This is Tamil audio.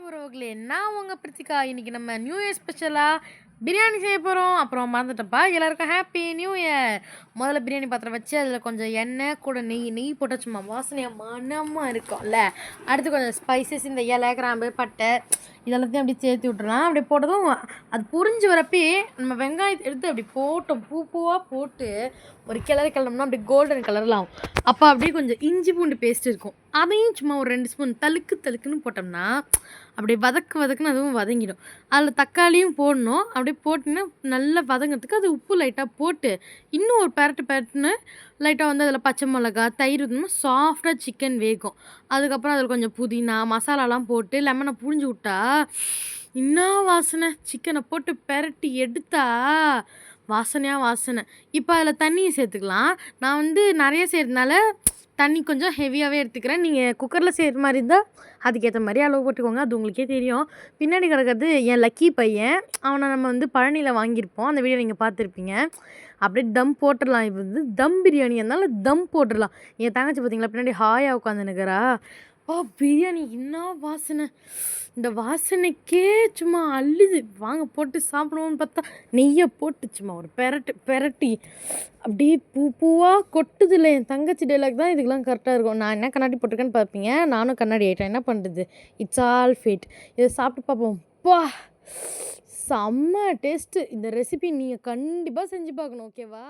உறவுகளே! நான் உங்க பிரித்திகா. இன்னைக்கு நம்ம நியூ இயர் ஸ்பெஷலா பிரியாணி செய்ய போறோம். அப்புறம் மறந்துட்டேன்ப்பா. எல்லாருக்கும் ஹேப்பி நியூ இயர். முதல்ல பிரியாணி பாத்திரம் வச்சு, அதில கொஞ்சம் எண்ணெய், கூட நெய் போட்டா சும்மா வாசனையா மணமா இருக்கும்ல. அடுத்து கொஞ்சம் ஸ்பைசஸ் இந்த இலை, கிராம்பு, பட்டை இதெல்லாத்தையும் அப்படியே சேர்த்து விட்டுறலாம். அப்படியே போட்டதும் அது பொரிஞ்சு வரப்பயே நம்ம வெங்காயத்த எடுத்து அப்படி போட்டோம். பூவா போட்டு ஒரு கிளறுனோம்னா அப்படியே கோல்டன் கலர்ல ஆகும். அப்போ அப்படியே கொஞ்சம் இஞ்சி பூண்டு பேஸ்ட் இருக்கும். அதையும் சும்மா ஒரு 2 ஸ்பூன் தளுக்குன்னு போட்டோம்னா, அப்படியே வதக்குன்னு அதுவும் வதங்கிடும். அதில் தக்காளியும் போடணும். அப்படியே போட்டோன்னா நல்லா வதங்கிறதுக்கு அது உப்பு லைட்டாக போட்டு, இன்னும் ஒரு பெரட்டுன்னு லைட்டாக வந்து அதில் பச்சை மிளகா, தயிர் ஊற்றினா சாஃப்டாக சிக்கன் வேகும். அதுக்கப்புறம் அதில் கொஞ்சம் புதினா, மசாலாலாம் போட்டு லெமனை புழிஞ்சு விட்டா, என்ன வாசனை! சிக்கனை போட்டு பெரட்டி எடுத்தா வாசனை. இப்போ அதில் தண்ணியை சேர்த்துக்கலாம். நான் வந்து நிறைய செய்கிறதுனால தண்ணி கொஞ்சம் ஹெவியாகவே எடுத்துக்கிறேன். நீங்கள் குக்கரில் செய்கிற மாதிரி இருந்தால் அதுக்கேற்ற மாதிரி அளவு போட்டுக்கோங்க. அது உங்களுக்கே தெரியும். பின்னாடி கிடக்கிறது என் லக்கி பையன். அவனை நம்ம வந்து பழனியில் வாங்கியிருப்போம். அந்த வீடியோ நீங்கள் பார்த்துருப்பீங்க. அப்படியே தம் போட்டுடலாம். இது வந்து தம் பிரியாணி, அதனால தம் போட்டுடலாம். என் தங்கச்சி பார்த்தீங்களா பின்னாடி ஹாயாக உட்காந்துன்னுக்கிறா. பிரியாணி என்ன வாசனை! இந்த வாசனைக்கே சும்மா அள்ளுது. வாங்க போட்டு சாப்பிடுவோன்னு பார்த்தா, நெய்யை போட்டு சும்மா ஒரு பெரட்டி அப்படியே பூவாக கொட்டுதில்ல. என் தங்கச்சி டைலாக் தான் இதுக்கெலாம் கரெக்டாக இருக்கும். நான் என்ன கண்ணாடி போட்டிருக்கேன்னு பார்ப்பீங்க. நானும் கண்ணாடி ஆகிட்டேன். என்ன பண்ணுறது? It's all fat. இதை சாப்பிட்டு பார்ப்போம். செம்ம டேஸ்ட்டு. இந்த ரெசிபி நீங்கள் கண்டிப்பாக செஞ்சு பார்க்கணும். ஓகேவா?